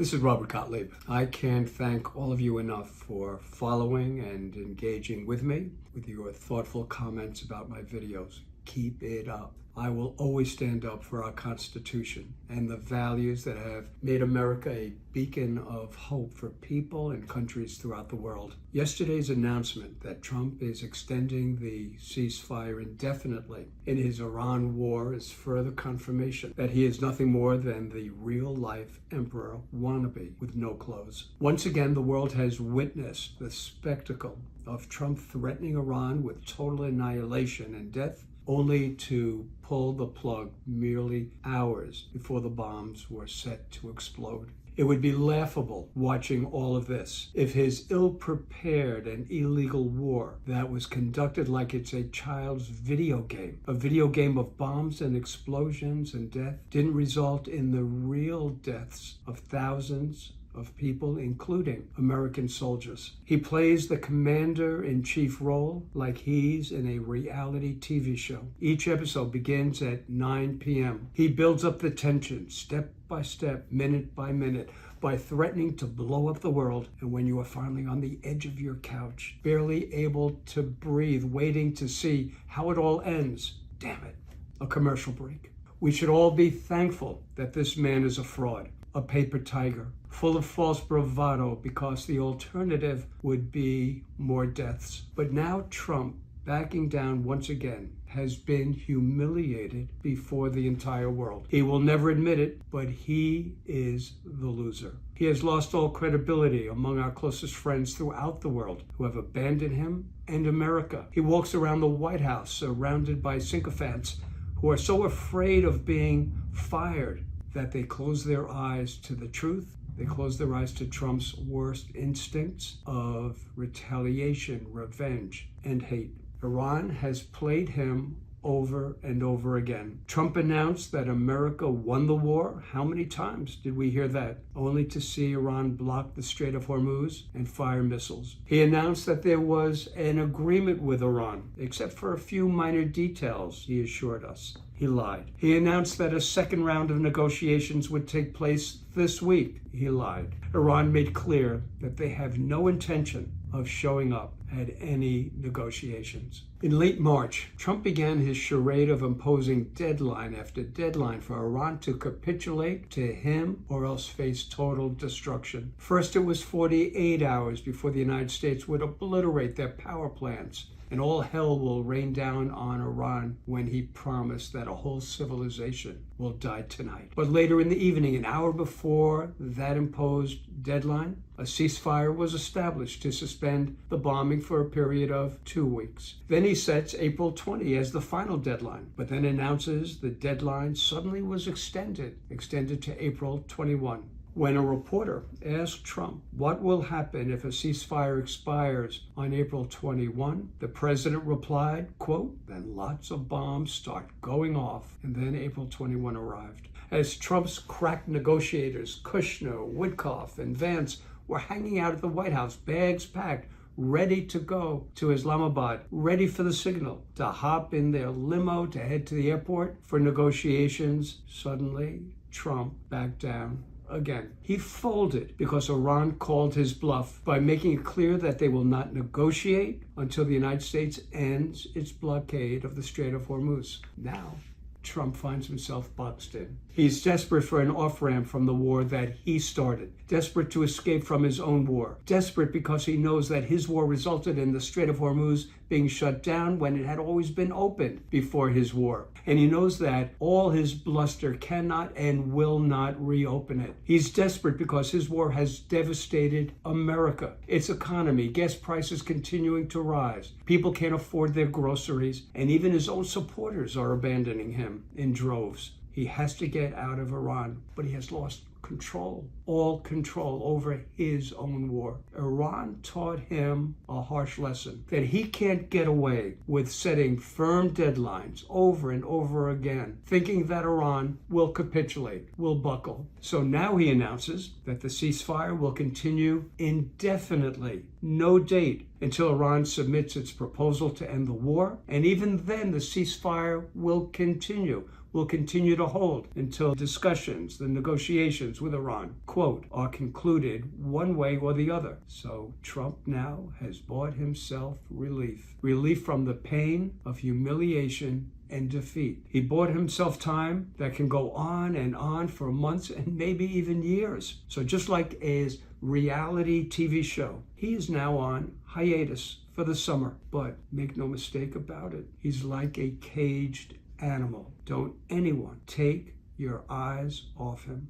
This is Robert Gottlieb. I can't thank all of you enough for following and engaging with me with your thoughtful comments about my videos. Keep it up. I will always stand up for our Constitution and the values that have made America a beacon of hope for people and countries throughout the world. Yesterday's announcement that Trump is extending the ceasefire indefinitely in his Iran war is further confirmation that he is nothing more than the real-life emperor wannabe with no clothes. Once again, the world has witnessed the spectacle of Trump threatening Iran with total annihilation and death, only to pull the plug merely hours before the bombs were set to explode. It would be laughable watching all of this if his ill-prepared and illegal war that was conducted like it's a child's video game, a video game of bombs and explosions and death, didn't result in the real deaths of thousands of people, including American soldiers. He plays the commander-in-chief role like he's in a reality TV show. Each episode begins at 9 p.m. He builds up the tension step by step, minute by minute, by threatening to blow up the world. And when you are finally on the edge of your couch, barely able to breathe, waiting to see how it all ends, damn it, a commercial break. We should all be thankful that this man is a fraud, a paper tiger, full of false bravado, because the alternative would be more deaths. But now Trump, backing down once again, has been humiliated before the entire world. He will never admit it, but he is the loser. He has lost all credibility among our closest friends throughout the world who have abandoned him and America. He walks around the White House surrounded by sycophants who are so afraid of being fired that they close their eyes to the truth. They close their eyes to Trump's worst instincts of retaliation, revenge, and hate. Iran has played him over and over again. Trump announced that America won the war. How many times did we hear that? Only to see Iran block the Strait of Hormuz and fire missiles. He announced that there was an agreement with Iran, except for a few minor details, he assured us. He lied. He announced that a second round of negotiations would take place this week. He lied. Iran made clear that they have no intention of showing up at any negotiations. In late March, Trump began his charade of imposing deadline after deadline for Iran to capitulate to him or else face total destruction. First, it was 48 hours before the United States would obliterate their power plants, and all hell will rain down on Iran when he promised that a whole civilization will die tonight. But later in the evening, an hour before that imposed deadline, a ceasefire was established to suspend the bombing for a period of 2 weeks. Then he sets April 20 as the final deadline, but then announces the deadline suddenly was extended to April 21. When a reporter asked Trump what will happen if a ceasefire expires on April 21, the president replied, quote, "Then lots of bombs start going off." And then April 21 arrived. As Trump's crack negotiators, Kushner, Witkoff, and Vance, were hanging out at the White House, bags packed, ready to go to Islamabad, ready for the signal to hop in their limo to head to the airport for negotiations, suddenly Trump backed down again. He folded because Iran called his bluff by making it clear that they will not negotiate until the United States ends its blockade of the Strait of Hormuz. Now, Trump finds himself boxed in. He's desperate for an off-ramp from the war that he started, desperate to escape from his own war, desperate because he knows that his war resulted in the Strait of Hormuz being shut down when it had always been opened before his war. And he knows that all his bluster cannot and will not reopen it. He's desperate because his war has devastated America, its economy, gas prices continuing to rise. People can't afford their groceries, and even his own supporters are abandoning him in droves. He has to get out of Iran, but he has lost all control over his own war. Iran taught him a harsh lesson, that he can't get away with setting firm deadlines over and over again, thinking that Iran will capitulate, will buckle. So now he announces that the ceasefire will continue indefinitely, no date, until Iran submits its proposal to end the war. And even then, the ceasefire will continue will continue to hold until discussions, the negotiations with Iran, quote, are concluded one way or the other. So Trump now has bought himself relief. Relief from the pain of humiliation and defeat. He bought himself time that can go on for months and maybe even years. So just like a reality TV show, he is now on hiatus for the summer. But make no mistake about it, he's like a caged animal. Don't anyone take your eyes off him.